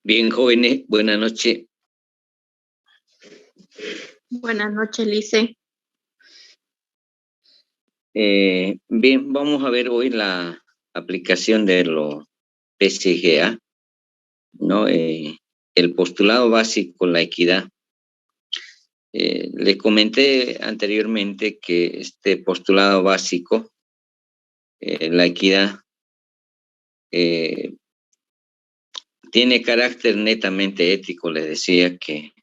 Bien, jóvenes, buenas noches. Buenas noches, Lice. Bien, vamos a ver hoy la aplicación de los PCGA, ¿no? El postulado básico, la equidad. Les comenté anteriormente que este postulado básico, la equidad, tiene carácter netamente ético. Les decía que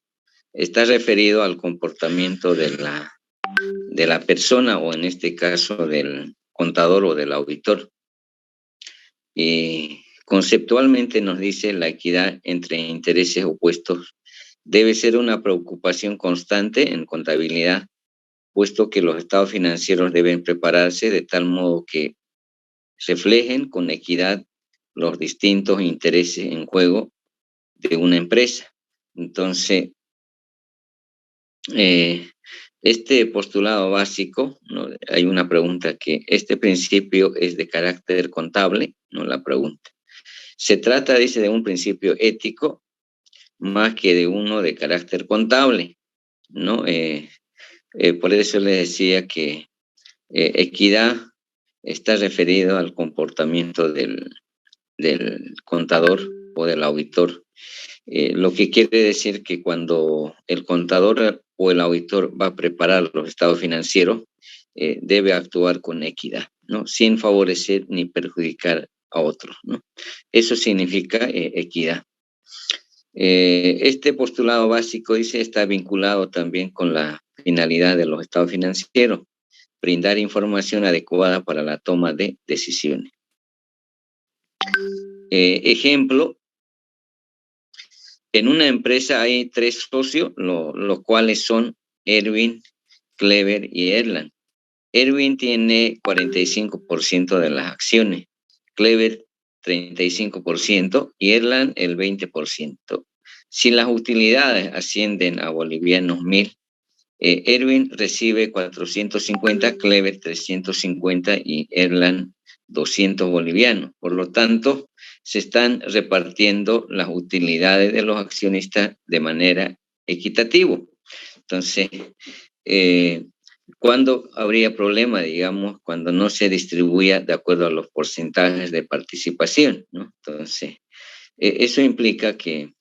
está referido al comportamiento de la persona, o en este caso del contador o del auditor. Y conceptualmente nos dice: la equidad entre intereses opuestos debe ser una preocupación constante en contabilidad, puesto que los estados financieros deben prepararse de tal modo que reflejen con equidad los distintos intereses en juego de una empresa. Entonces, este postulado básico, ¿no? Hay una pregunta que este principio es de carácter contable, ¿no? La pregunta. Se trata, dice, de un principio ético más que de uno de carácter contable, ¿no? Por eso les decía que equidad está referido al comportamiento del contador o del auditor. Lo que quiere decir que cuando el contador o el auditor va a preparar los estados financieros, debe actuar con equidad, ¿no? Sin favorecer ni perjudicar a otros, ¿no? Eso significa equidad. Este postulado básico, dice, está vinculado también con la finalidad de los estados financieros: brindar información adecuada para la toma de decisiones. Ejemplo: en una empresa hay 3 socios, los cuales son Erwin, Clever y Erland. Erwin tiene 45% de las acciones, Clever 35% y Erland el 20%. Si las utilidades ascienden a bolivianos 1.000, Erwin recibe 450, Clever 350 y Erland 200 bolivianos. Por lo tanto, se están repartiendo las utilidades de los accionistas de manera equitativa. Entonces, ¿cuándo habría problema? Digamos, cuando no se distribuya de acuerdo a los porcentajes de participación, ¿no? Entonces, eso implica que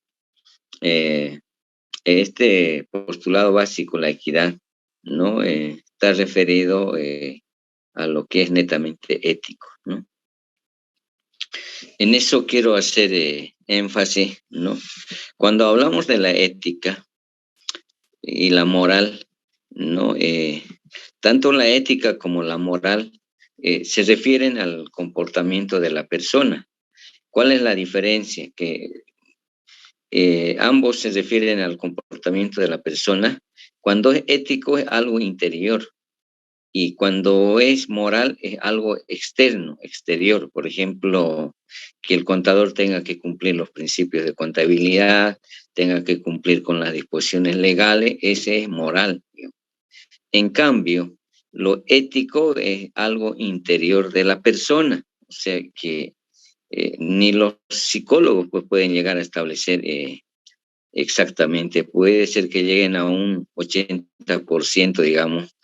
este postulado básico, la equidad, ¿no? Está referido a lo que es netamente ético, ¿no? En eso quiero hacer énfasis, ¿no? Cuando hablamos de la ética y la moral, ¿no? Tanto la ética como la moral se refieren al comportamiento de la persona. ¿Cuál es la diferencia? Que ambos se refieren al comportamiento de la persona. Cuando es ético es algo interior, y cuando es moral es algo externo, exterior. Por ejemplo, que el contador tenga que cumplir los principios de contabilidad, tenga que cumplir con las disposiciones legales, ese es moral. En cambio, lo ético es algo interior de la persona, o sea que ni los psicólogos pues, pueden llegar a establecer exactamente. Puede ser que lleguen a un 80%, digamos,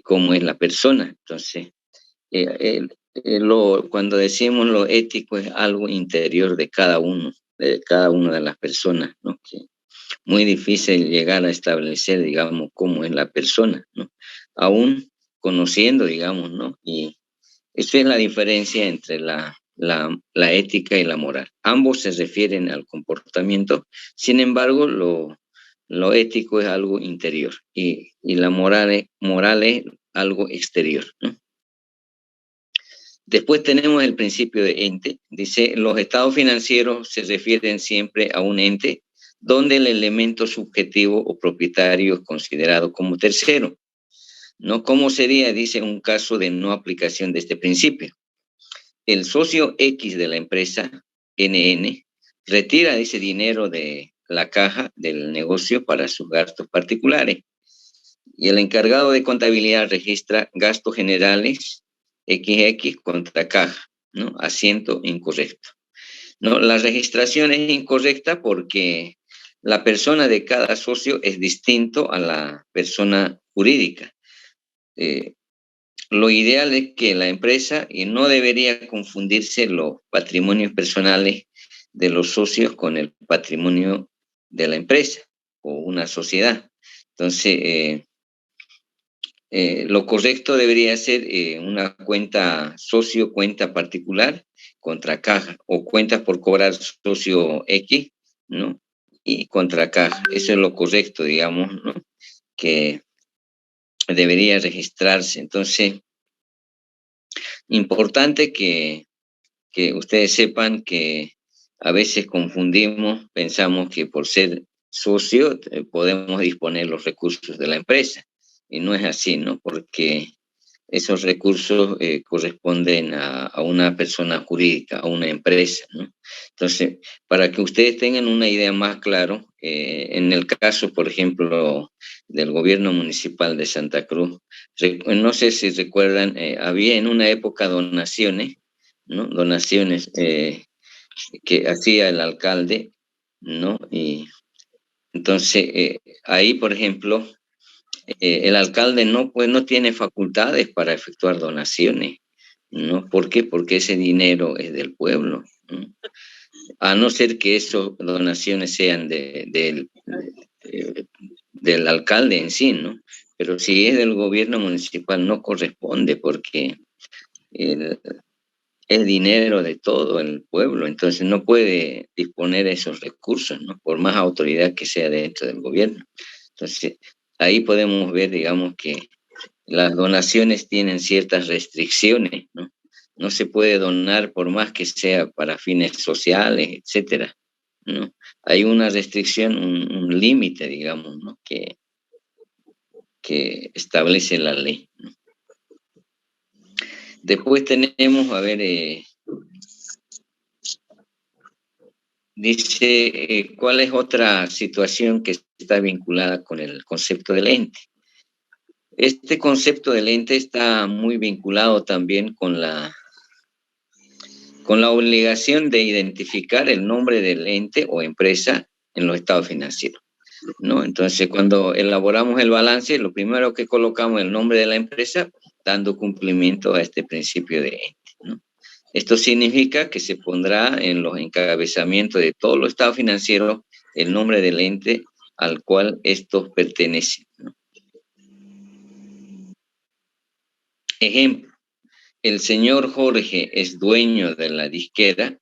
cómo es la persona. Entonces, cuando decimos lo ético es algo interior de cada una de las personas, ¿no? Que muy difícil llegar a establecer, digamos, cómo es la persona, ¿no? Aún conociendo, digamos, ¿no? Y esa es la diferencia entre la ética y la moral. Ambos se refieren al comportamiento, sin embargo, lo ético es algo interior y la moral es algo exterior, ¿no? Después tenemos el principio de ente. Dice: los estados financieros se refieren siempre a un ente donde el elemento subjetivo o propietario es considerado como tercero, ¿no? ¿Cómo sería? Dice un caso de no aplicación de este principio. El socio X de la empresa, NN, retira ese dinero de la caja del negocio para sus gastos particulares. Y el encargado de contabilidad registra gastos generales XX contra caja, ¿no? Asiento incorrecto. No, la registración es incorrecta porque la persona de cada socio es distinto a la persona jurídica. Lo ideal es que la empresa, y no debería confundirse los patrimonios personales de los socios con el patrimonio de la empresa o una sociedad. Entonces, lo correcto debería ser una cuenta socio, cuenta particular contra caja, o cuentas por cobrar socio X, ¿no? Y contra caja. Eso es lo correcto, digamos, ¿no? Que debería registrarse. Entonces, importante que ustedes sepan que a veces confundimos, pensamos que por ser socio podemos disponer los recursos de la empresa. Y no es así, ¿no? Porque esos recursos corresponden a una persona jurídica, a una empresa, ¿no? Entonces, para que ustedes tengan una idea más clara, en el caso, por ejemplo, del gobierno municipal de Santa Cruz, no sé si recuerdan, había en una época donaciones, ¿no? Donaciones que hacía el alcalde, ¿no? Y entonces, ahí, por ejemplo, el alcalde no, pues, no tiene facultades para efectuar donaciones, ¿no? ¿Por qué? Porque ese dinero es del pueblo, ¿no? A no ser que esas donaciones sean del alcalde en sí, ¿no? Pero si es del gobierno municipal no corresponde porque el, es dinero de todo el pueblo, entonces no puede disponer esos recursos, ¿no? Por más autoridad que sea dentro del gobierno. Entonces, ahí podemos ver, digamos, que las donaciones tienen ciertas restricciones, ¿no? No se puede donar por más que sea para fines sociales, etcétera, ¿no? Hay una restricción, un límite, digamos, ¿no? Que establece la ley, ¿no? Después tenemos, a ver, dice, ¿cuál es otra situación que está vinculada con el concepto del ente? Este concepto del ente está muy vinculado también con la obligación de identificar el nombre del ente o empresa en los estados financieros, ¿no? Entonces, cuando elaboramos el balance, lo primero que colocamos es el nombre de la empresa, dando cumplimiento a este principio de ente, ¿no? Esto significa que se pondrá en los encabezamientos de todos los estados financieros el nombre del ente al cual estos pertenecen, ¿no? Ejemplo, el señor Jorge es dueño de la disquera.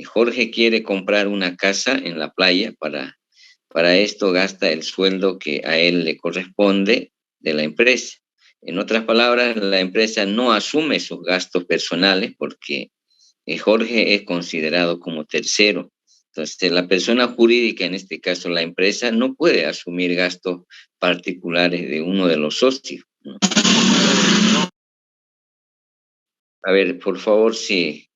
Jorge quiere comprar una casa en la playa, para esto gasta el sueldo que a él le corresponde de la empresa. En otras palabras, la empresa no asume sus gastos personales porque Jorge es considerado como tercero. Entonces, la persona jurídica, en este caso la empresa, no puede asumir gastos particulares de uno de los socios, ¿no? A ver, por favor, si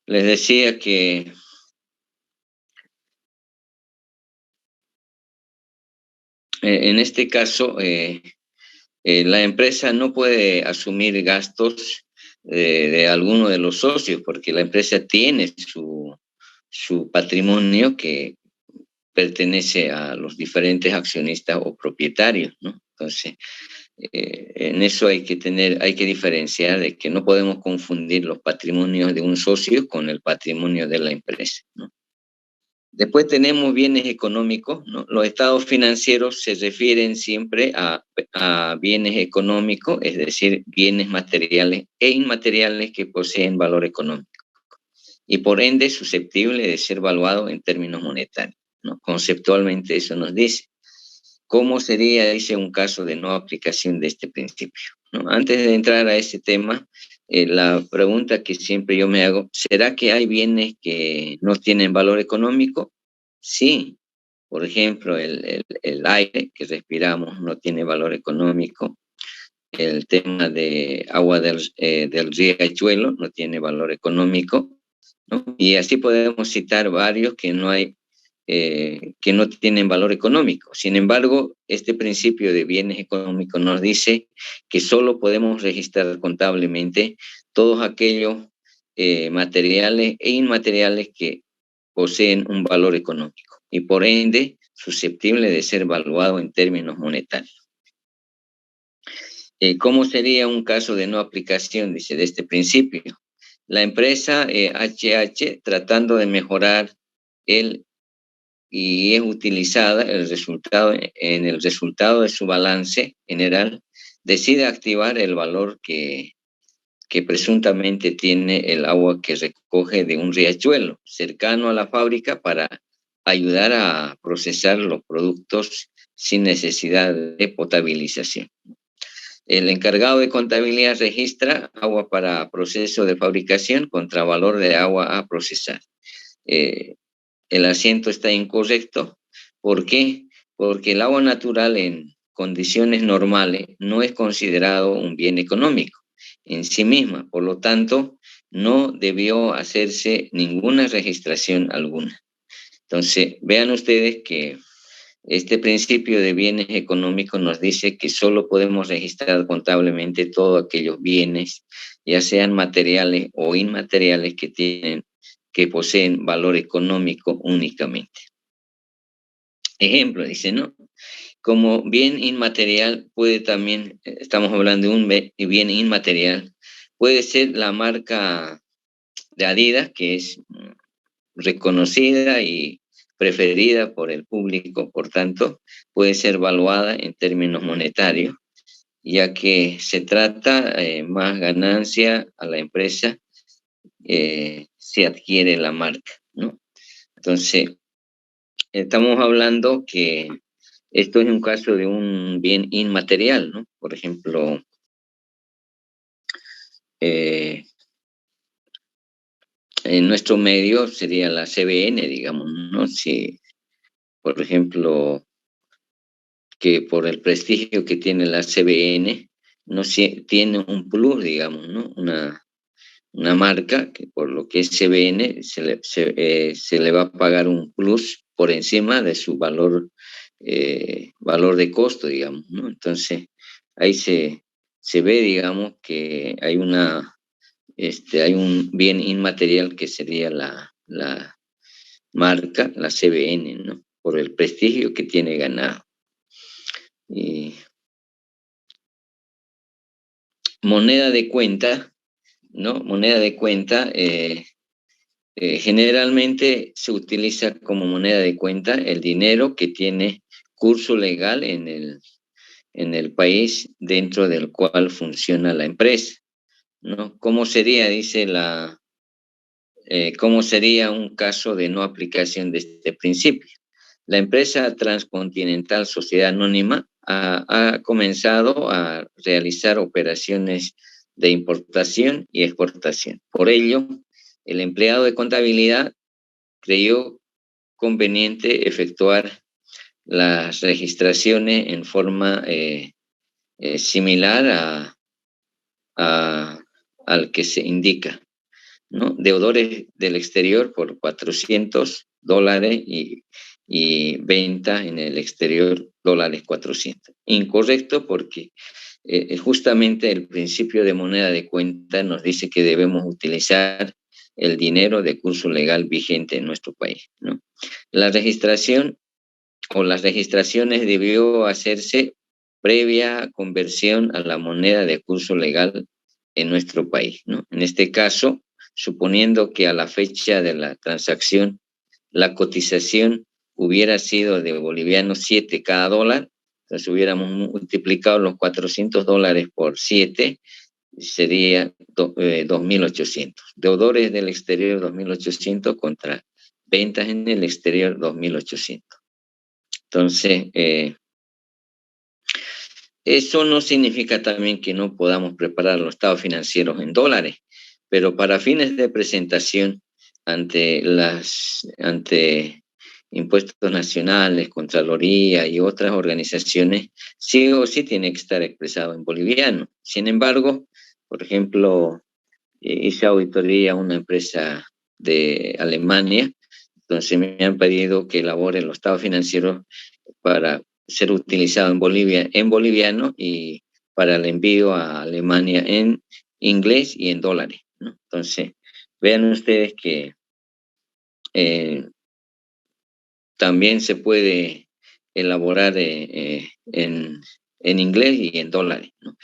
les decía que en este caso la empresa no puede asumir gastos de alguno de los socios porque la empresa tiene su patrimonio que pertenece a los diferentes accionistas o propietarios, ¿no? Entonces, en eso hay que diferenciar de que no podemos confundir los patrimonios de un socio con el patrimonio de la empresa, ¿no? Después tenemos bienes económicos, ¿no? Los estados financieros se refieren siempre a bienes económicos, es decir, bienes materiales e inmateriales que poseen valor económico y por ende susceptible de ser valuado en términos monetarios, ¿no? Conceptualmente eso nos dice. ¿Cómo sería, dice, un caso de no aplicación de este principio, ¿no? Antes de entrar a ese tema, la pregunta que siempre yo me hago, ¿será que hay bienes que no tienen valor económico? Sí. Por ejemplo, el aire que respiramos no tiene valor económico. El tema de agua del riachuelo no tiene valor económico, ¿no? Y así podemos citar varios que no hay que no tienen valor económico. Sin embargo, este principio de bienes económicos nos dice que solo podemos registrar contablemente todos aquellos materiales e inmateriales que poseen un valor económico y por ende susceptible de ser evaluado en términos monetarios. ¿Cómo sería un caso de no aplicación, dice, de este principio? La empresa HH, tratando de mejorar y es utilizada en el resultado de su balance general, decide activar el valor que presuntamente tiene el agua que recoge de un riachuelo cercano a la fábrica para ayudar a procesar los productos sin necesidad de potabilización. El encargado de contabilidad registra agua para proceso de fabricación contra valor de agua a procesar. El asiento está incorrecto. ¿Por qué? Porque el agua natural en condiciones normales no es considerado un bien económico en sí misma. Por lo tanto, no debió hacerse ninguna registración alguna. Entonces, vean ustedes que este principio de bienes económicos nos dice que solo podemos registrar contablemente todos aquellos bienes, ya sean materiales o inmateriales, que poseen valor económico únicamente. Ejemplo, dice, ¿no? Como bien inmaterial puede también, estamos hablando de un bien inmaterial, puede ser la marca de Adidas, que es reconocida y preferida por el público, por tanto, puede ser evaluada en términos monetarios, ya que se trata más ganancia a la empresa si adquiere la marca, ¿no? Entonces, estamos hablando que esto es un caso de un bien inmaterial, ¿no? Por ejemplo, en nuestro medio sería la CBN, digamos, ¿no? Si, por ejemplo, que por el prestigio que tiene la CBN, no tiene un plus, digamos, ¿no? Una marca que por lo que es CBN se le va a pagar un plus por encima de su valor de costo, digamos, ¿no? Entonces, ahí se ve, digamos, que hay hay un bien inmaterial que sería la marca, la CBN, ¿no? Por el prestigio que tiene ganado. Y moneda de cuenta, ¿no? Moneda de cuenta, generalmente se utiliza como moneda de cuenta el dinero que tiene curso legal en el país dentro del cual funciona la empresa, ¿no? ¿Cómo sería, dice cómo sería un caso de no aplicación de este principio? La empresa Transcontinental Sociedad Anónima ha comenzado a realizar operaciones de importación y exportación. Por ello, el empleado de contabilidad creyó conveniente efectuar las registraciones en forma similar al que se indica, ¿no? Deudores del exterior por $400 y venta en el exterior $400. Incorrecto porque justamente el principio de moneda de cuenta nos dice que debemos utilizar el dinero de curso legal vigente en nuestro país, ¿no? La registración o las registraciones debió hacerse previa conversión a la moneda de curso legal en nuestro país, ¿no? En este caso, suponiendo que a la fecha de la transacción la cotización hubiera sido de bolivianos 7 cada dólar, entonces hubiéramos multiplicado los $400 por 7, sería 2.800. Deudores del exterior 2.800 contra ventas en el exterior 2.800. Entonces, eso no significa también que no podamos preparar los estados financieros en dólares, pero para fines de presentación ante impuestos nacionales, Contraloría y otras organizaciones, sí o sí tiene que estar expresado en boliviano. Sin embargo, por ejemplo, hice auditoría a una empresa de Alemania Entonces me han pedido que elabore los estados financieros para ser utilizado en Bolivia en boliviano y para el envío a Alemania en inglés y en dólares, ¿no? Entonces, vean ustedes que también se puede elaborar en inglés y en dólares, ¿no?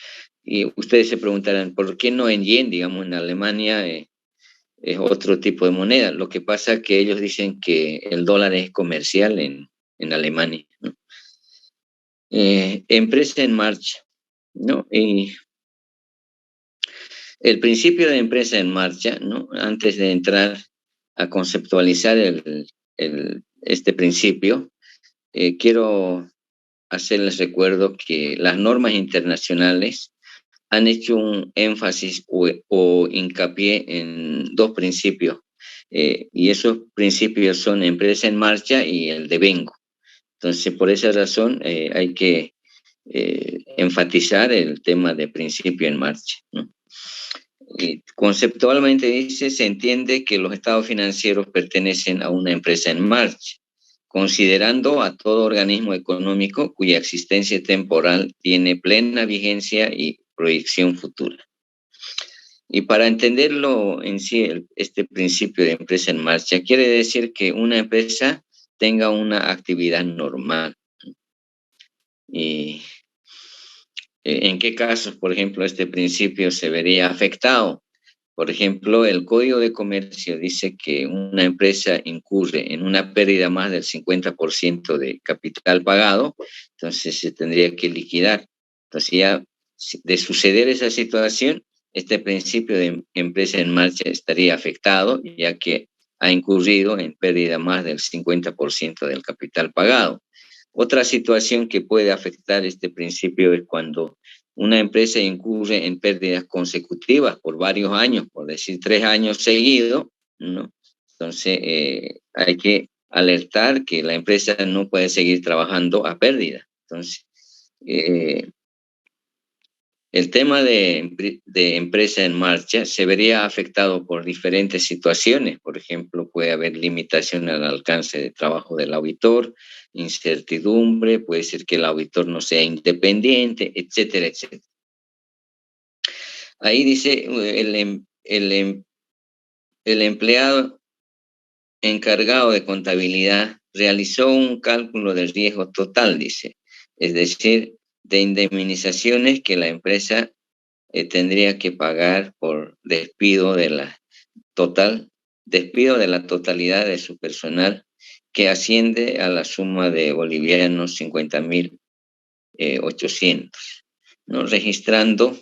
Y ustedes se preguntarán, ¿por qué no en yen? Digamos, en Alemania es otro tipo de moneda. Lo que pasa es que ellos dicen que el dólar es comercial en Alemania, ¿no? Empresa en marcha, ¿no? Y el principio de empresa en marcha, ¿no? Antes de entrar a conceptualizar este principio, quiero hacerles recuerdo que las normas internacionales han hecho un énfasis o hincapié en dos principios, y esos principios son empresa en marcha y el devengo. Entonces, por esa razón, hay que enfatizar el tema de principio en marcha, ¿no? Y conceptualmente dice, se entiende que los estados financieros pertenecen a una empresa en marcha, considerando a todo organismo económico cuya existencia temporal tiene plena vigencia y proyección futura. Y para entenderlo en sí, este principio de empresa en marcha quiere decir que una empresa tenga una actividad normal. ¿Y en qué casos, por ejemplo, este principio se vería afectado? Por ejemplo, el Código de Comercio dice que una empresa incurre en una pérdida más del 50% de capital pagado, entonces se tendría que liquidar. Entonces ya de suceder esa situación, este principio de empresa en marcha estaría afectado, ya que ha incurrido en pérdida más del 50% del capital pagado. Otra situación que puede afectar este principio es cuando una empresa incurre en pérdidas consecutivas por varios años, por decir 3 años seguidos, ¿no? Entonces, hay que alertar que la empresa no puede seguir trabajando a pérdida. Entonces, el tema de empresa en marcha se vería afectado por diferentes situaciones. Por ejemplo, puede haber limitación al alcance de trabajo del auditor, incertidumbre, puede ser que el auditor no sea independiente, etcétera, etcétera. Ahí dice el empleado encargado de contabilidad realizó un cálculo del riesgo total, dice, es decir, de indemnizaciones que la empresa tendría que pagar por despido de la totalidad de su personal, que asciende a la suma de bolivianos 50.800, ¿no? Registrando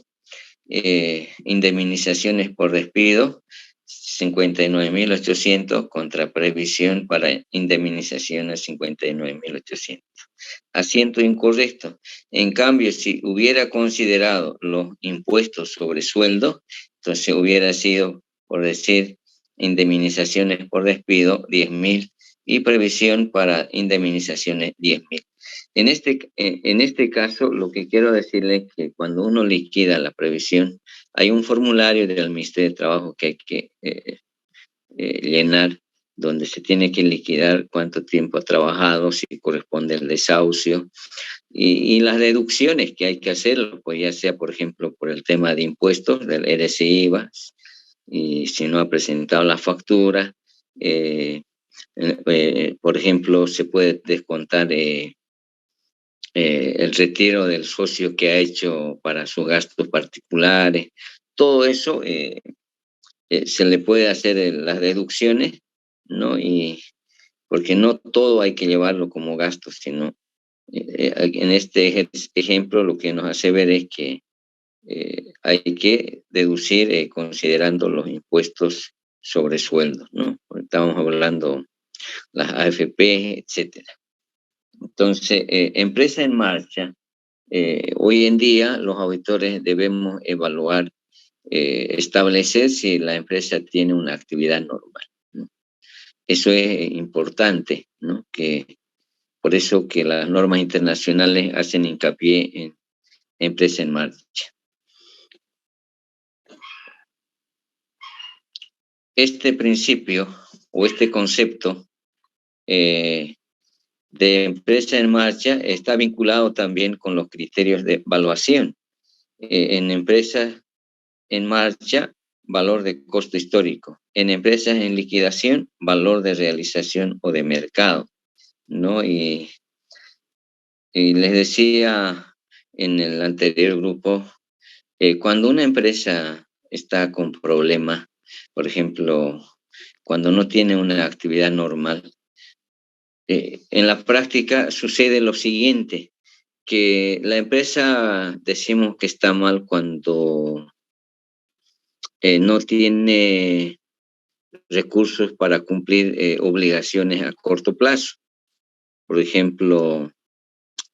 indemnizaciones por despido 59.800 contra previsión para indemnizaciones 59.800. Asiento incorrecto. En cambio, si hubiera considerado los impuestos sobre sueldo, entonces hubiera sido, por decir, indemnizaciones por despido 10.000 y previsión para indemnizaciones 10.000. En este caso, lo que quiero decirles es que cuando uno liquida la previsión, hay un formulario del Ministerio de Trabajo que hay que llenar, donde se tiene que liquidar cuánto tiempo ha trabajado, si corresponde el desahucio, y las deducciones que hay que hacer, pues ya sea, por ejemplo, por el tema de impuestos, del RSI, IVA, y si no ha presentado la factura, por ejemplo, se puede descontar el retiro del socio que ha hecho para sus gastos particulares. Todo eso se le puede hacer las deducciones, ¿no? Y porque no todo hay que llevarlo como gasto, sino en este ejemplo lo que nos hace ver es que hay que deducir considerando los impuestos sobre sueldos, ¿no? Estamos hablando las AFP, etcétera. Entonces, empresa en marcha, hoy en día los auditores debemos evaluar, establecer si la empresa tiene una actividad normal, ¿no? Eso es importante, ¿no? Por eso que las normas internacionales hacen hincapié en empresa en marcha. Este principio o este concepto de empresa en marcha está vinculado también con los criterios de evaluación. En empresas en marcha, valor de costo histórico. En empresas en liquidación, valor de realización o de mercado, ¿no? Y les decía en el anterior grupo, cuando una empresa está con problemas, por ejemplo, cuando no tiene una actividad normal, en la práctica sucede lo siguiente, que la empresa decimos que está mal cuando no tiene recursos para cumplir obligaciones a corto plazo. Por ejemplo,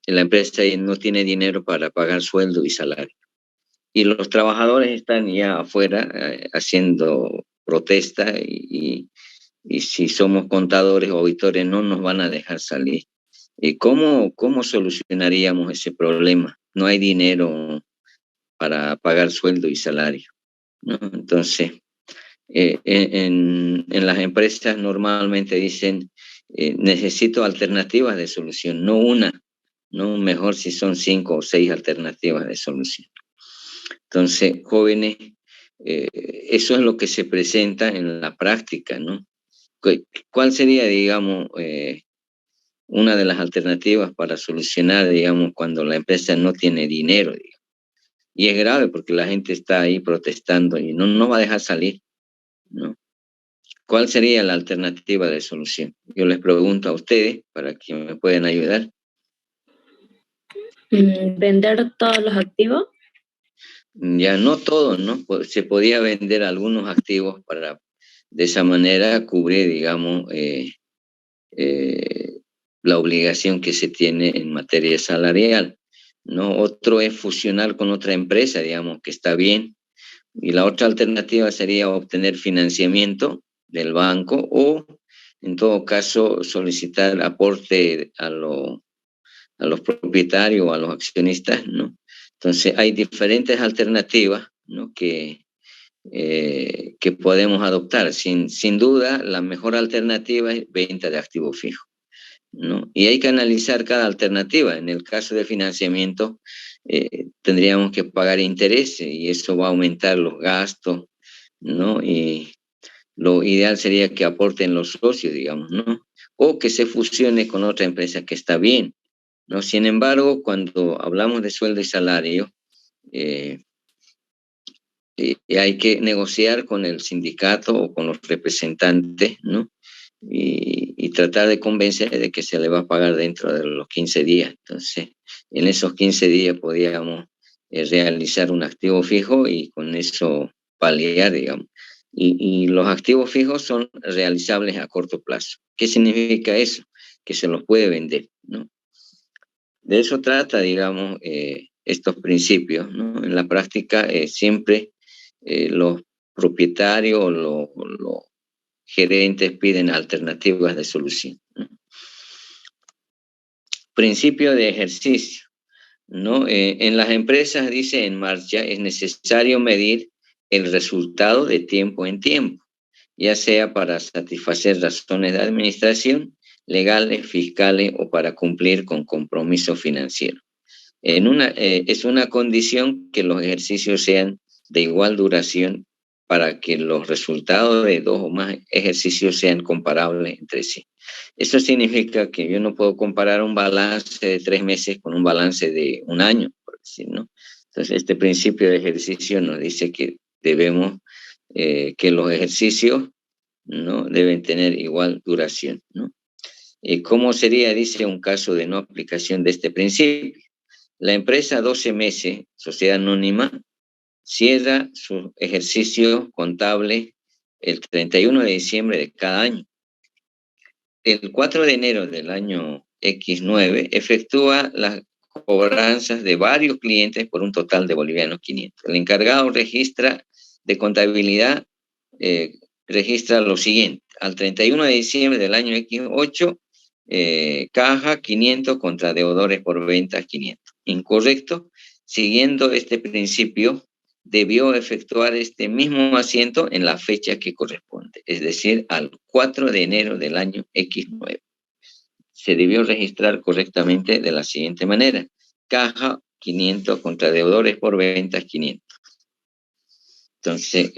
la empresa no tiene dinero para pagar sueldo y salario. Y los trabajadores están ya afuera haciendo protesta y si somos contadores o auditores no nos van a dejar salir. ¿Cómo solucionaríamos ese problema? No hay dinero para pagar sueldo y salario, ¿no? Entonces, en las empresas normalmente dicen, necesito alternativas de solución, no una, no mejor si son 5 o 6 alternativas de solución. Entonces, jóvenes, eso es lo que se presenta en la práctica, ¿no? ¿Cuál sería, digamos, una de las alternativas para solucionar, digamos, cuando la empresa no tiene dinero, digamos? Y es grave porque la gente está ahí protestando y no va a dejar salir, ¿no? ¿Cuál sería la alternativa de solución? Yo les pregunto a ustedes para que me puedan ayudar. ¿Vender todos los activos? Ya no todos, ¿no? Se podía vender algunos activos para de esa manera cubrir, digamos, la obligación que se tiene en materia salarial, ¿no? Otro es fusionar con otra empresa, digamos, que está bien. Y la otra alternativa sería obtener financiamiento del banco o, en todo caso, solicitar aporte a los propietarios o a los accionistas, ¿no? Entonces, hay diferentes alternativas, ¿no? que podemos adoptar. Sin duda, la mejor alternativa es venta de activo fijo, ¿no? Y hay que analizar cada alternativa. En el caso de financiamiento, tendríamos que pagar intereses y eso va a aumentar los gastos, ¿no? Y lo ideal sería que aporten los socios, digamos, ¿no? O que se fusione con otra empresa que está bien, ¿no? Sin embargo, cuando hablamos de sueldo y salario, hay que negociar con el sindicato o con los representantes, ¿no? Y tratar de convencer de que se le va a pagar dentro de los 15 días. Entonces, en esos 15 días podríamos realizar un activo fijo y con eso paliar, digamos. Y los activos fijos son realizables a corto plazo. ¿Qué significa eso? Que se los puede vender, ¿no? De eso trata, digamos, estos principios, ¿no? En la práctica siempre los propietarios o los gerentes piden alternativas de solución, ¿no? Principio de ejercicio, ¿no? En las empresas, dice en marcha, es necesario medir el resultado de tiempo en tiempo, ya sea para satisfacer razones de administración, legales, fiscales o para cumplir con compromisos financieros. Es una condición que los ejercicios sean de igual duración para que los resultados de 2 o más ejercicios sean comparables entre sí. Eso significa que yo no puedo comparar un balance de 3 meses con un balance de 1 año, por decir, ¿no? Entonces, este principio de ejercicio nos dice que debemos, que los ejercicios, ¿no? Deben tener igual duración, ¿no? ¿Cómo sería, dice, un caso de no aplicación de este principio? La empresa 12 meses, sociedad anónima, cierra su ejercicio contable el 31 de diciembre de cada año. El 4 de enero del año X9 efectúa las cobranzas de varios clientes por un total de bolivianos 500. El encargado registra de contabilidad, registra lo siguiente. Al 31 de diciembre del año X8, caja 500 contra deudores por ventas 500. Incorrecto. Siguiendo este principio, debió efectuar este mismo asiento en la fecha que corresponde, es decir, al 4 de enero del año X9. se debió registrar correctamente de la siguiente manera. Caja 500 contra deudores por ventas 500. Entonces,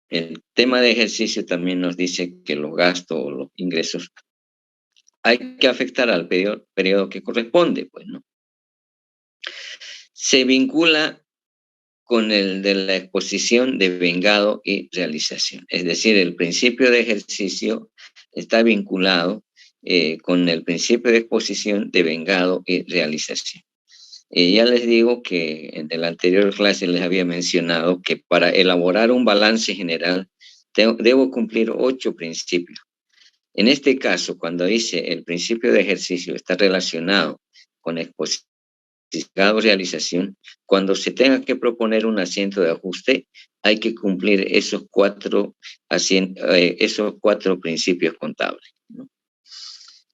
el tema de ejercicio también nos dice que los gastos o los ingresos hay que afectar al periodo que corresponde, pues, ¿no? Se vincula con el de la exposición de vengado y realización. Es decir, el principio de ejercicio está vinculado con el principio de exposición de vengado y realización. Ya les digo que en la anterior clase les había mencionado que para elaborar un balance general debo cumplir 8 principios. En este caso, cuando dice el principio de ejercicio está relacionado con exposición realización, cuando se tenga que proponer un asiento de ajuste, hay que cumplir esos cuatro principios contables, ¿no?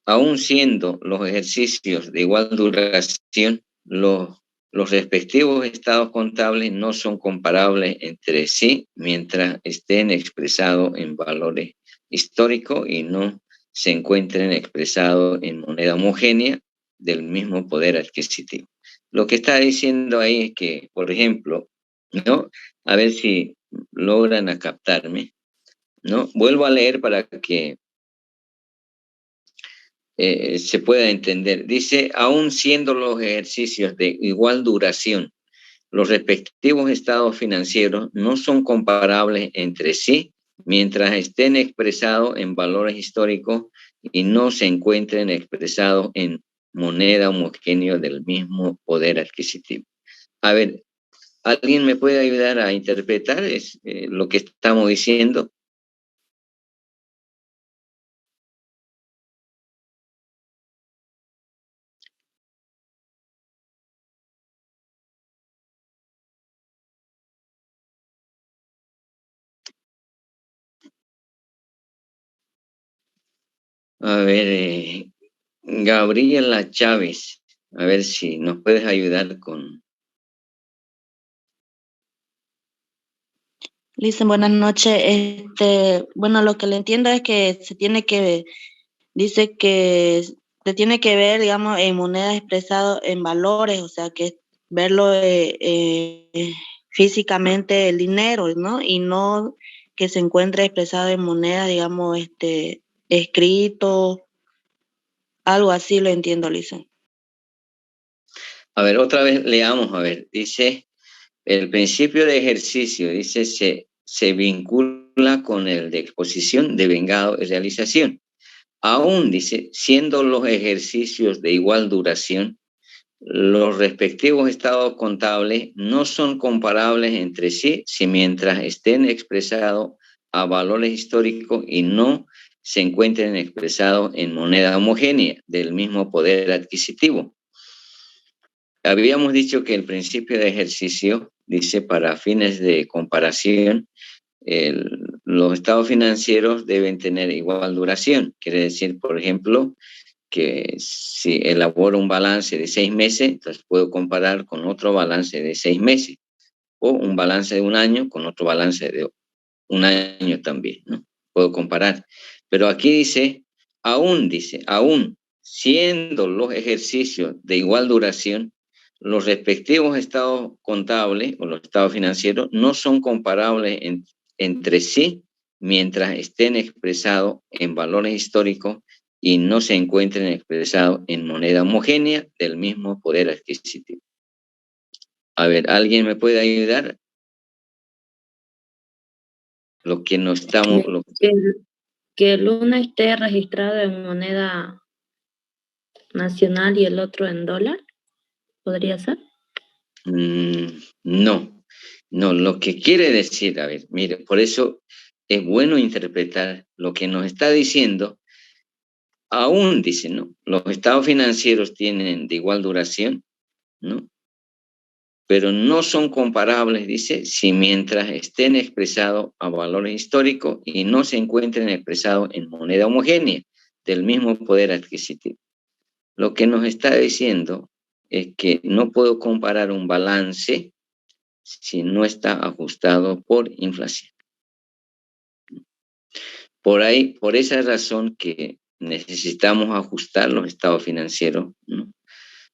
Aún siendo los ejercicios de igual duración, los respectivos estados contables no son comparables entre sí mientras estén expresados en valores históricos y no se encuentren expresados en moneda homogénea del mismo poder adquisitivo. Lo que está diciendo ahí es que, por ejemplo, ¿no? A ver si logran captarme, ¿no? Vuelvo a leer para que se pueda entender. Dice, aún siendo los ejercicios de igual duración, los respectivos estados financieros no son comparables entre sí mientras estén expresados en valores históricos y no se encuentren expresados en moneda homogénea del mismo poder adquisitivo. A ver, ¿alguien me puede ayudar a interpretar lo que estamos diciendo? A ver, Gabriela Chávez, a ver si nos puedes ayudar con... Listen, buenas noches. Bueno, lo que le entiendo es que dice que se tiene que ver, digamos, en monedas expresado en valores, o sea, que verlo físicamente el dinero, ¿no? Y no que se encuentre expresado en moneda, digamos, escrito, algo así lo entiendo, Listen. A ver, otra vez leamos, a ver, dice, el principio de ejercicio, dice, se vincula con el de exposición, de vengado y realización. Aún, dice, siendo los ejercicios de igual duración, los respectivos estados contables no son comparables entre sí si mientras estén expresados a valores históricos y no se encuentren expresados en moneda homogénea del mismo poder adquisitivo. Habíamos dicho que el principio de ejercicio dice para fines de comparación los estados financieros deben tener igual duración. Quiere decir, por ejemplo, que si elaboro un balance de 6 meses, entonces puedo comparar con otro balance de 6 meses o un balance de un año con otro balance de un año también, ¿no? Puedo comparar. Pero aquí dice, aún siendo los ejercicios de igual duración, los respectivos estados contables o los estados financieros no son comparables entre sí mientras estén expresados en valores históricos y no se encuentren expresados en moneda homogénea del mismo poder adquisitivo. A ver, ¿alguien me puede ayudar? Lo que no estamos... Que el uno esté registrado en moneda nacional y el otro en dólar, ¿podría ser? No, lo que quiere decir, a ver, mire, por eso es bueno interpretar lo que nos está diciendo. Aún dice, ¿no? Los estados financieros tienen de igual duración, ¿no? Pero no son comparables, dice, si mientras estén expresados a valores históricos y no se encuentren expresados en moneda homogénea del mismo poder adquisitivo. Lo que nos está diciendo es que no puedo comparar un balance si no está ajustado por inflación. Por esa razón que necesitamos ajustar los estados financieros, ¿no?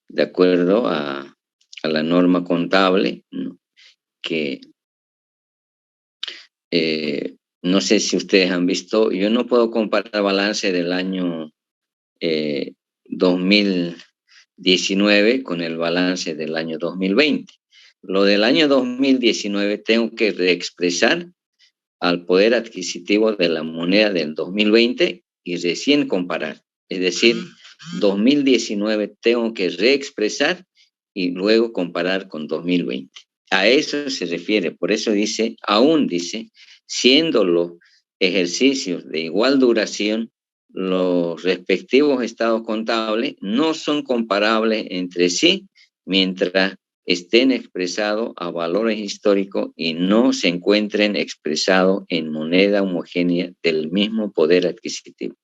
De acuerdo a la norma contable, ¿no? Que no sé si ustedes han visto, yo no puedo comparar balance del año 2019 con el balance del año 2020. Lo del año 2019 tengo que reexpresar al poder adquisitivo de la moneda del 2020 y recién comparar. Es decir, 2019 tengo que reexpresar y luego comparar con 2020. A eso se refiere, por eso dice, aún dice, siendo los ejercicios de igual duración, los respectivos estados contables no son comparables entre sí mientras estén expresados a valores históricos y no se encuentren expresados en moneda homogénea del mismo poder adquisitivo.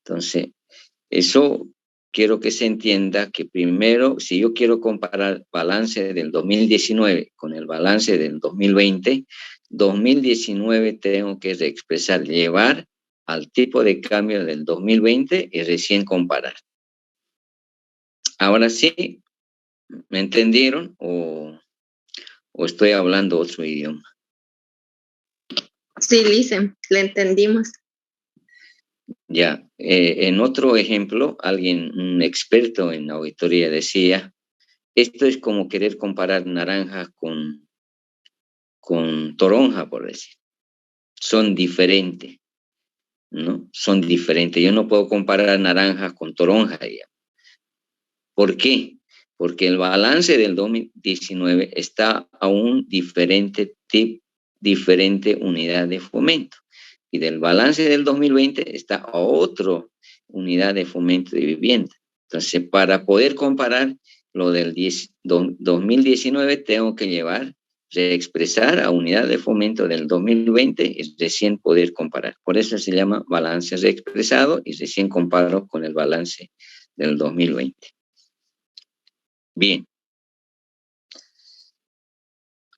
Entonces, eso quiero que se entienda que primero, si yo quiero comparar balance del 2019 con el balance del 2020, 2019 tengo que reexpresar, llevar al tipo de cambio del 2020 y recién comparar. Ahora sí, ¿me entendieron o estoy hablando otro idioma? Sí, Lice, le entendimos. Ya, en otro ejemplo, un experto en auditoría decía, esto es como querer comparar naranjas con toronja, por decir. Son diferentes, ¿no? Son diferentes. Yo no puedo comparar naranjas con toronja ya. ¿Por qué? Porque el balance del 2019 está a un diferente unidad de fomento. Y del balance del 2020 está a otra unidad de fomento de vivienda. Entonces, para poder comparar lo del 2019, tengo que reexpresar a unidad de fomento del 2020 y recién poder comparar. Por eso se llama balance reexpresado y recién comparo con el balance del 2020. Bien.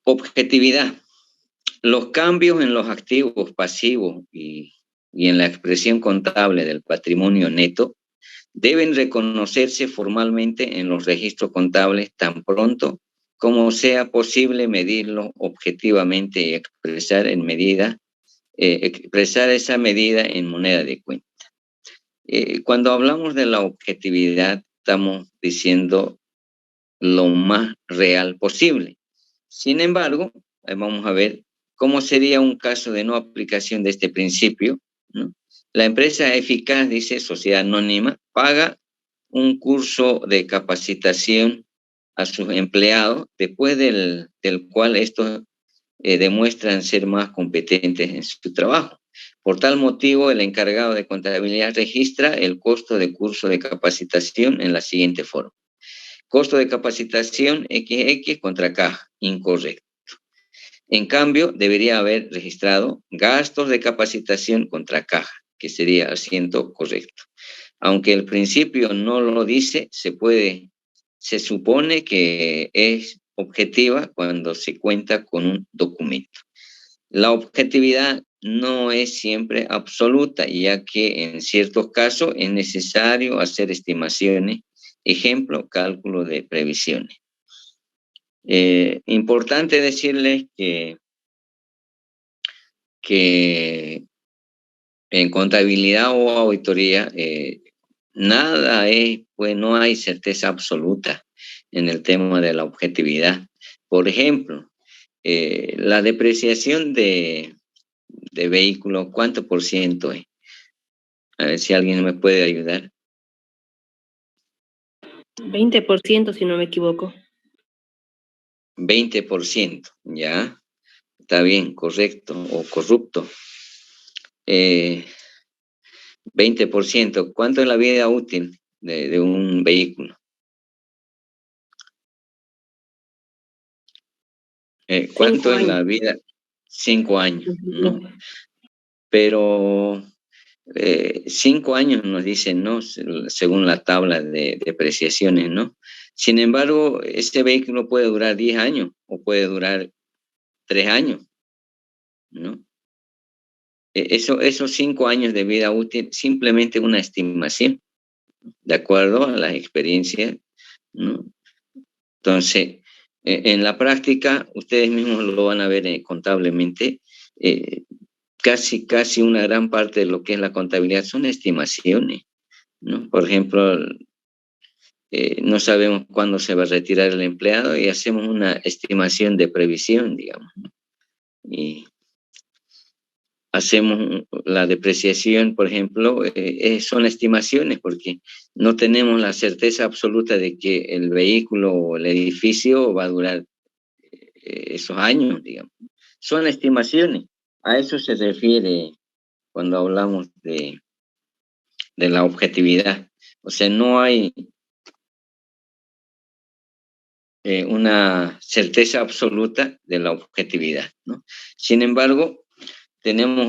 Objetividad. Los cambios en los activos pasivos y en la expresión contable del patrimonio neto deben reconocerse formalmente en los registros contables tan pronto como sea posible medirlo objetivamente y expresar esa medida en moneda de cuenta. Cuando hablamos de la objetividad, estamos diciendo lo más real posible. Sin embargo, vamos a ver cómo sería un caso de no aplicación de este principio, ¿no? La empresa eficaz, dice Sociedad Anónima, paga un curso de capacitación a sus empleados, después del cual estos demuestran ser más competentes en su trabajo. Por tal motivo, el encargado de contabilidad registra el costo de curso de capacitación en la siguiente forma. Costo de capacitación XX contra caja, incorrecto. En cambio, debería haber registrado gastos de capacitación contra caja, que sería asiento correcto. Aunque el principio no lo dice, se supone que es objetiva cuando se cuenta con un documento. La objetividad no es siempre absoluta, ya que en ciertos casos es necesario hacer estimaciones. Ejemplo, cálculo de previsiones. Importante decirles que en contabilidad o auditoría no hay certeza absoluta en el tema de la objetividad. Por ejemplo, la depreciación de vehículos, ¿cuánto por ciento es? A ver si alguien me puede ayudar. 20%, si no me equivoco. 20%, ya. Está bien, correcto o corrupto. 20%. ¿Cuánto es la vida útil de un vehículo? ¿Cuánto es la vida? 5 años, ¿no? Pero 5 años nos dicen, ¿no? Según la tabla de depreciaciones, ¿no? Sin embargo, este vehículo puede durar 10 años o puede durar 3 años, ¿no? esos 5 años de vida útil, simplemente una estimación, de acuerdo a las experiencias, ¿no? Entonces, en la práctica, ustedes mismos lo van a ver contablemente, casi una gran parte de lo que es la contabilidad son estimaciones, ¿no? Por ejemplo, no sabemos cuándo se va a retirar el empleado y hacemos una estimación de previsión, digamos, ¿no? Y hacemos la depreciación, por ejemplo, son estimaciones porque no tenemos la certeza absoluta de que el vehículo o el edificio va a durar esos años, digamos. Son estimaciones. A eso se refiere cuando hablamos de la objetividad. O sea, no hay una certeza absoluta de la objetividad, ¿no? Sin embargo, tenemos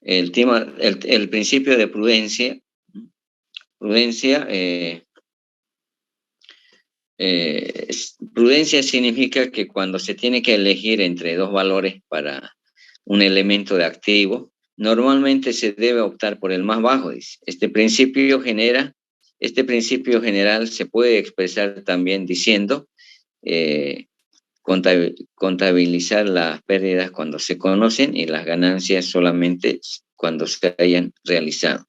el principio de prudencia. Prudencia, prudencia significa que cuando se tiene que elegir entre dos valores para un elemento de activo, normalmente se debe optar por el más bajo, dice. Este principio general se puede expresar también diciendo contabilizar las pérdidas cuando se conocen y las ganancias solamente cuando se hayan realizado.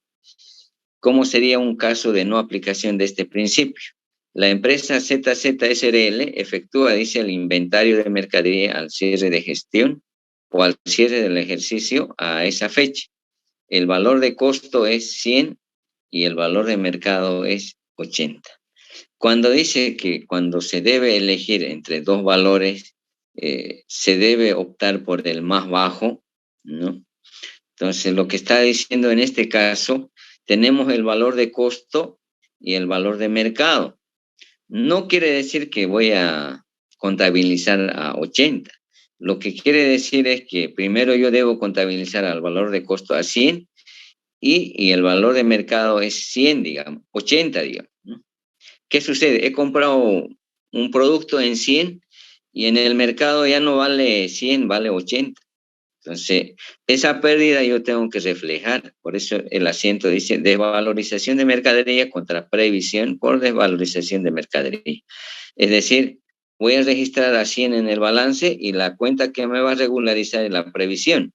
¿Cómo sería un caso de no aplicación de este principio? La empresa ZZ SRL efectúa, dice, el inventario de mercadería al cierre de gestión o al cierre del ejercicio a esa fecha. El valor de costo es 100 y el valor de mercado es 80. Cuando dice que cuando se debe elegir entre dos valores, se debe optar por el más bajo, ¿no? Entonces, lo que está diciendo en este caso, tenemos el valor de costo y el valor de mercado. No quiere decir que voy a contabilizar a 80. Lo que quiere decir es que primero yo debo contabilizar al valor de costo a 100 y el valor de mercado es 100, digamos, 80, digamos, ¿no? ¿Qué sucede? He comprado un producto en 100 y en el mercado ya no vale 100, vale 80. Entonces, esa pérdida yo tengo que reflejar. Por eso el asiento dice desvalorización de mercadería contra previsión por desvalorización de mercadería. Es decir, voy a registrar a 100 en el balance y la cuenta que me va a regularizar es la previsión.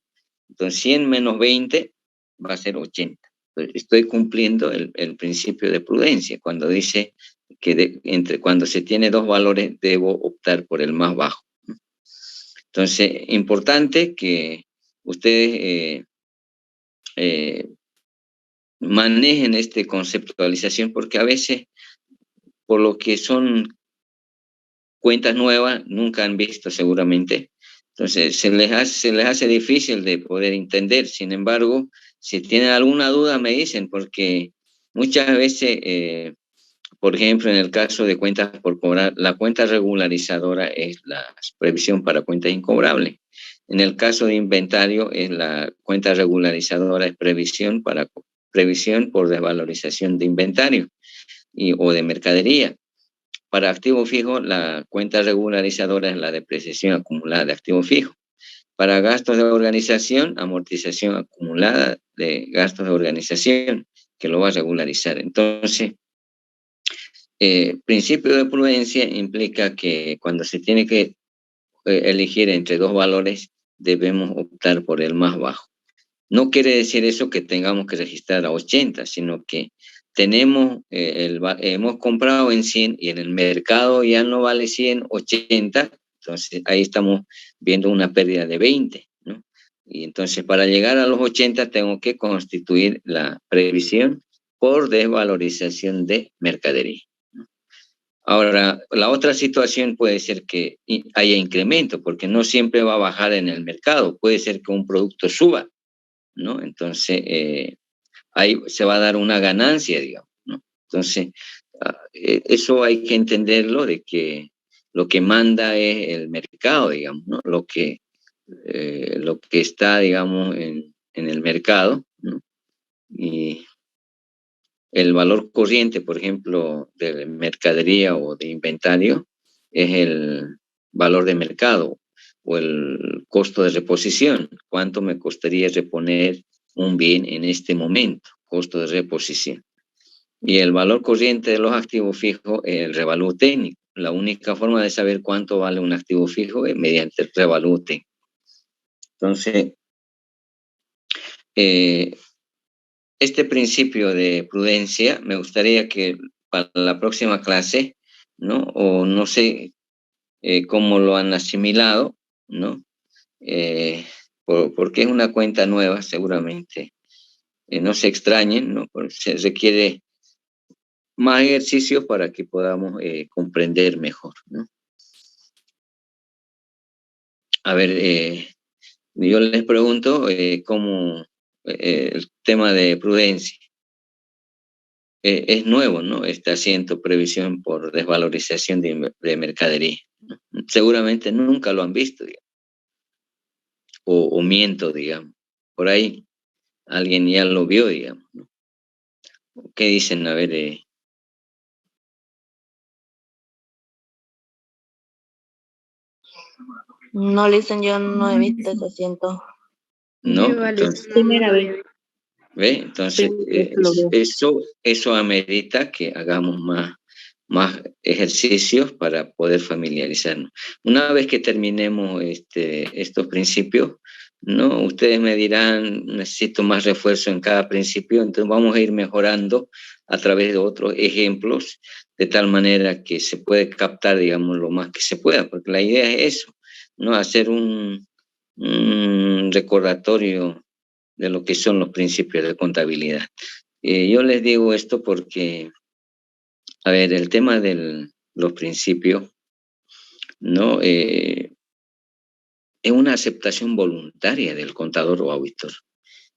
Entonces, 100 menos 20 va a ser 80. Entonces, estoy cumpliendo el principio de prudencia cuando dice que cuando se tiene dos valores debo optar por el más bajo. Entonces, importante que ustedes manejen esta conceptualización porque a veces, por lo que son cuentas nuevas, nunca han visto seguramente. Entonces, se les hace difícil de poder entender. Sin embargo, si tienen alguna duda, me dicen, porque muchas veces, por ejemplo, en el caso de cuentas por cobrar, la cuenta regularizadora es la previsión para cuentas incobrables. En el caso de inventario, es la cuenta regularizadora es previsión por desvalorización de inventario o de mercadería. Para activo fijo, la cuenta regularizadora es la depreciación acumulada de activo fijo. Para gastos de organización, amortización acumulada de gastos de organización, que lo va a regularizar. Entonces, principio de prudencia implica que cuando se tiene que elegir entre dos valores, debemos optar por el más bajo. No quiere decir eso que tengamos que registrar a 80, sino que hemos comprado en 100 y en el mercado ya no vale 100, 80, entonces ahí estamos viendo una pérdida de 20, ¿no? Y entonces para llegar a los 80 tengo que constituir la previsión por desvalorización de mercadería. Ahora, la otra situación puede ser que haya incremento, porque no siempre va a bajar en el mercado. Puede ser que un producto suba, ¿no? Entonces, ahí se va a dar una ganancia, digamos, ¿no? Entonces, eso hay que entenderlo, de que lo que manda es el mercado, digamos, ¿no? Lo que está, digamos, en el mercado, ¿no? Y el valor corriente, por ejemplo, de mercadería o de inventario, es el valor de mercado. o el costo de reposición. ¿Cuánto me costaría reponer un bien en este momento? Costo de reposición. Y el valor corriente de los activos fijos es el revalúo técnico. La única forma de saber cuánto vale un activo fijo es mediante el revalúo técnico. Entonces, este principio de prudencia me gustaría que para la próxima clase, ¿no? O no sé cómo lo han asimilado, ¿no? Porque es una cuenta nueva, seguramente. No se extrañen, ¿no? Porque se requiere más ejercicios para que podamos comprender mejor, ¿no? A ver, yo les pregunto cómo el tema de prudencia. Es nuevo, ¿no? Este asiento previsión por desvalorización de mercadería, ¿no? Seguramente nunca lo han visto, digamos, o miento, digamos. Por ahí alguien ya lo vio, digamos, ¿no? ¿Qué dicen? A ver, No, listen, yo no he visto ese asiento. ¿no? Igual, Entonces, Primera vez. ¿ve? Entonces, Lo veo. eso amerita que hagamos más ejercicios para poder familiarizarnos. Una vez que terminemos estos principios, ¿no? Ustedes me dirán, necesito más refuerzo en cada principio, entonces vamos a ir mejorando a través de otros ejemplos, de tal manera que se puede captar, digamos, lo más que se pueda, porque la idea es eso, ¿no? Hacer un recordatorio de lo que son los principios de contabilidad. Yo les digo esto porque, a ver, el tema de los principios, ¿no? Es una aceptación voluntaria del contador o auditor,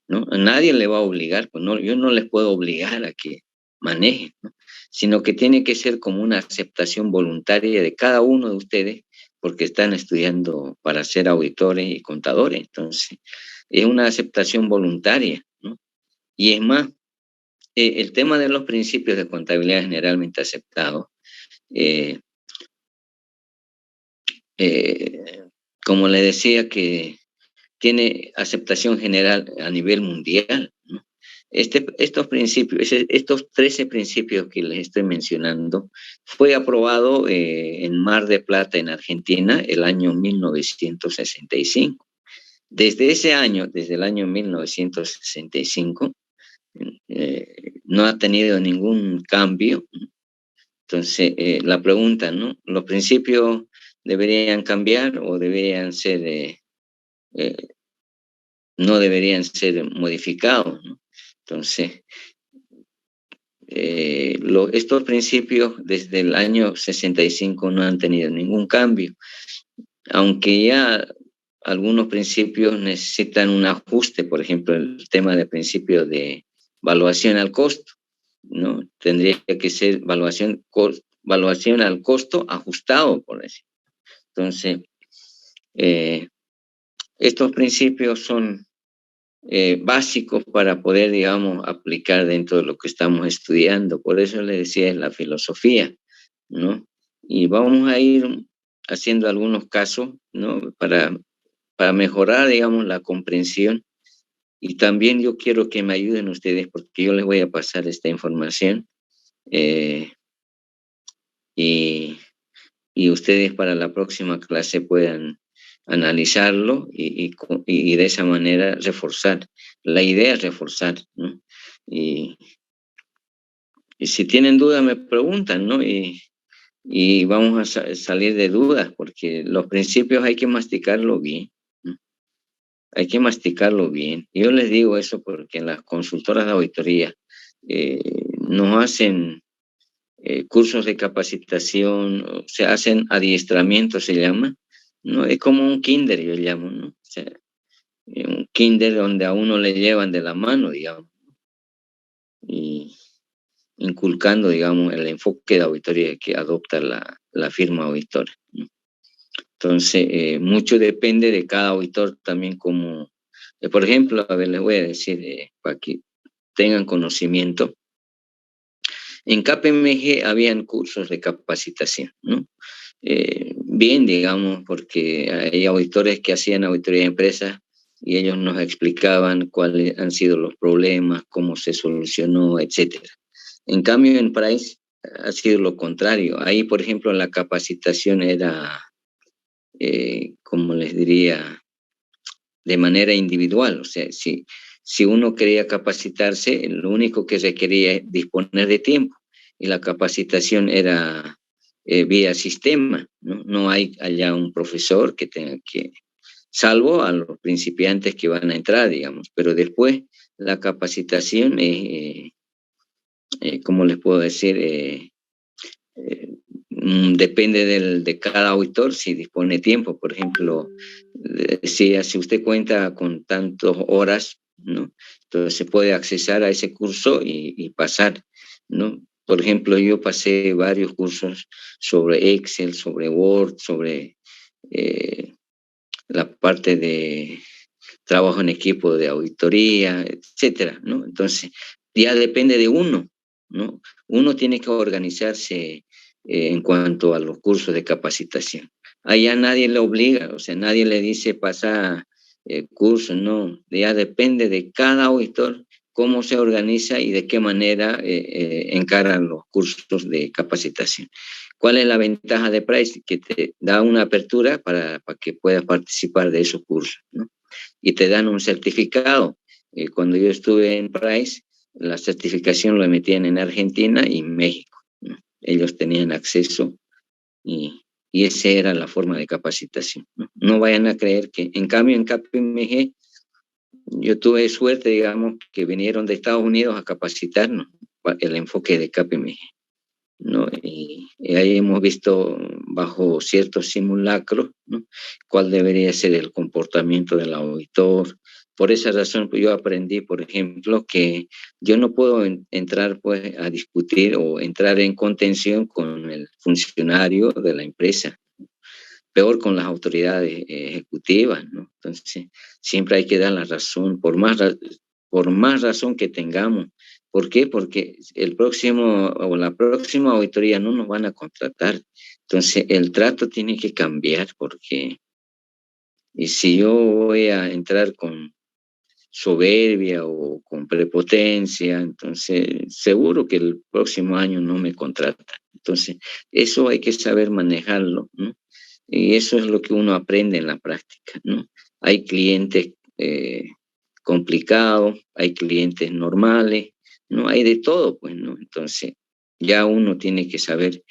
¿no? A nadie le va a obligar, pues no, yo no les puedo obligar a que manejen, ¿no? Sino que tiene que ser como una aceptación voluntaria de cada uno de ustedes, porque están estudiando para ser auditores y contadores. Entonces, es una aceptación voluntaria, ¿no? Y es más, el tema de los principios de contabilidad generalmente aceptados, eh, como le decía, que tiene aceptación general a nivel mundial, ¿no? Estos principios, estos 13 principios que les estoy mencionando, fue aprobado en Mar de Plata, en Argentina, el año 1965. Desde ese año, desde el año 1965, no ha tenido ningún cambio. Entonces, la pregunta, ¿no? ¿Los principios deberían cambiar o deberían ser, no deberían ser modificados, ¿no? Entonces, estos principios desde el año 65 no han tenido ningún cambio, aunque ya algunos principios necesitan un ajuste, por ejemplo, el tema del principio de evaluación al costo, ¿no? Tendría que ser evaluación al costo ajustado, por decir. Entonces, estos principios son básicos para poder, digamos, aplicar dentro de lo que estamos estudiando. Por eso les decía, es la filosofía, ¿no? Y vamos a ir haciendo algunos casos, ¿no? Para mejorar, digamos, la comprensión. Y también yo quiero que me ayuden ustedes porque yo les voy a pasar esta información y ustedes para la próxima clase puedan analizarlo y de esa manera reforzar. La idea es reforzar, ¿no? Y si tienen dudas me preguntan, ¿no? Y vamos a salir de dudas porque los principios hay que masticarlo bien, ¿no? Hay que masticarlo bien. Yo les digo eso porque en las consultoras de auditoría nos hacen cursos de capacitación, se hacen adiestramientos, se llama, ¿no? Es como un kinder, yo llamo, ¿no? O sea, un kinder donde a uno le llevan de la mano, digamos, y inculcando, digamos, el enfoque de auditoría que adopta la firma auditora, ¿no? Entonces, mucho depende de cada auditor también como, por ejemplo, a ver, les voy a decir, para que tengan conocimiento, en KPMG habían cursos de capacitación, ¿no? bien, digamos, porque hay auditores que hacían auditoría de empresas y ellos nos explicaban cuáles han sido los problemas, cómo se solucionó, etcétera. En cambio, en Price ha sido lo contrario. Ahí, por ejemplo, la capacitación era, como les diría, de manera individual. O sea, si uno quería capacitarse, lo único que requería es disponer de tiempo. Y la capacitación era vía sistema, ¿no? No hay allá un profesor que tenga que, salvo a los principiantes que van a entrar, digamos, pero después la capacitación es, ¿cómo les puedo decir? Depende de cada auditor si dispone tiempo. Por ejemplo, si usted cuenta con tantas horas, ¿no? Entonces se puede accesar a ese curso y pasar, ¿no? Por ejemplo, yo pasé varios cursos sobre Excel, sobre Word, sobre la parte de trabajo en equipo de auditoría, etcétera, ¿no? Entonces, ya depende de uno, ¿no? Uno tiene que organizarse en cuanto a los cursos de capacitación. Allá nadie le obliga, o sea, nadie le dice pasa cursos, no, ya depende de cada auditor cómo se organiza y de qué manera encaran los cursos de capacitación. ¿Cuál es la ventaja de Price? Que te da una apertura para que puedas participar de esos cursos, ¿no? Y te dan un certificado. Cuando yo estuve en Price, la certificación lo emitían en Argentina y México, ¿no? Ellos tenían acceso y esa era la forma de capacitación, ¿no? No vayan a creer que, en cambio, en KPMG, yo tuve suerte, digamos, que vinieron de Estados Unidos a capacitarnos el enfoque de KPMG, ¿no? Y ahí hemos visto bajo ciertos simulacros, ¿no? Cuál debería ser el comportamiento del auditor. Por esa razón, pues yo aprendí, por ejemplo, que yo no puedo entrar pues a discutir o entrar en contención con el funcionario de la empresa, peor con las autoridades ejecutivas, ¿no? Entonces, siempre hay que dar la razón, por más razón que tengamos. ¿Por qué? Porque el próximo o la próxima auditoría no nos van a contratar. Entonces, el trato tiene que cambiar porque, y si yo voy a entrar con soberbia o con prepotencia, entonces seguro que el próximo año no me contratan. Entonces, eso hay que saber manejarlo, ¿no? Y eso es lo que uno aprende en la práctica, ¿no? Hay clientes complicados, hay clientes normales, ¿no? Hay de todo, pues, ¿no? Entonces, ya uno tiene que saber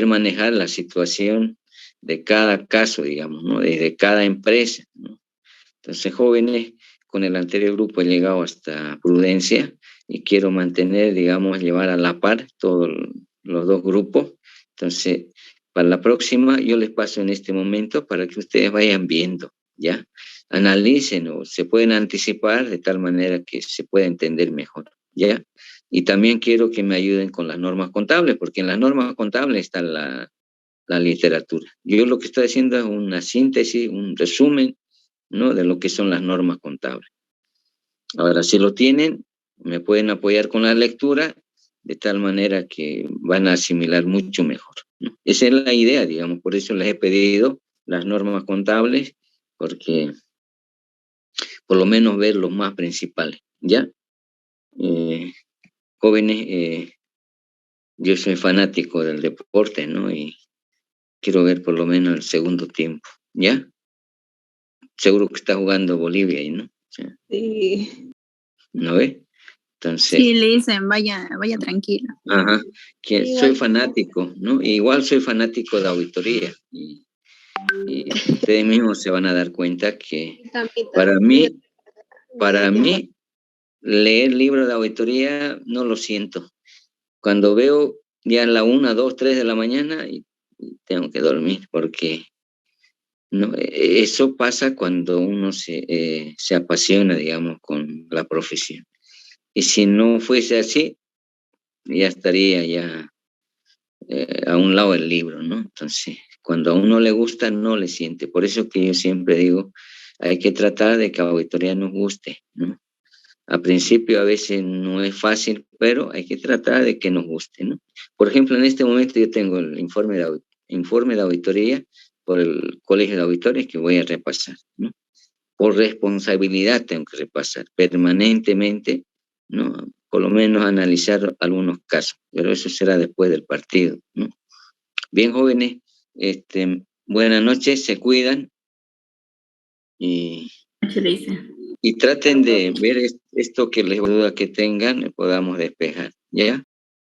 manejar la situación de cada caso, digamos, ¿no? De cada empresa, ¿no? Entonces, jóvenes, con el anterior grupo he llegado hasta Prudencia y quiero mantener, digamos, llevar a la par todos los dos grupos. Entonces, para la próxima yo les paso en este momento para que ustedes vayan viendo, ¿ya? Analicen o se pueden anticipar de tal manera que se pueda entender mejor, ¿ya? Y también quiero que me ayuden con las normas contables, porque en las normas contables está la literatura. Yo lo que estoy haciendo es una síntesis, un resumen, ¿no? De lo que son las normas contables. Ahora, si lo tienen, me pueden apoyar con la lectura de tal manera que van a asimilar mucho mejor, ¿no? Esa es la idea, digamos, por eso les he pedido las normas contables, porque por lo menos ver los más principales, ¿ya? Jóvenes, yo soy fanático del deporte, ¿no? Y quiero ver por lo menos el segundo tiempo, ¿ya? Seguro que está jugando Bolivia ahí, ¿no? Sí. ¿No ve? Entonces, Sí, le dicen, vaya tranquilo. ajá, que Igual. soy fanático, ¿no? Igual soy fanático de auditoría y ustedes mismos se van a dar cuenta que para mí, leer libros de auditoría no lo siento. Cuando veo ya la 1, 2, 3 de la mañana y tengo que dormir porque no, eso pasa cuando uno se apasiona, digamos, con la profesión. Y si no fuese así, ya estaría ya a un lado del libro, ¿no? Entonces, cuando a uno le gusta, no le siente. Por eso que yo siempre digo, hay que tratar de que la auditoría nos guste, ¿no? Al principio a veces no es fácil, pero hay que tratar de que nos guste, ¿no? Por ejemplo, en este momento yo tengo el informe informe de auditoría por el Colegio de Auditores que voy a repasar, ¿no? Por responsabilidad tengo que repasar permanentemente, ¿no? Por lo menos analizar algunos casos, pero eso será después del partido, ¿no? Bien, jóvenes, buenas noches, se cuidan y traten de ver esto que les duda que tengan, podamos despejar, ¿ya?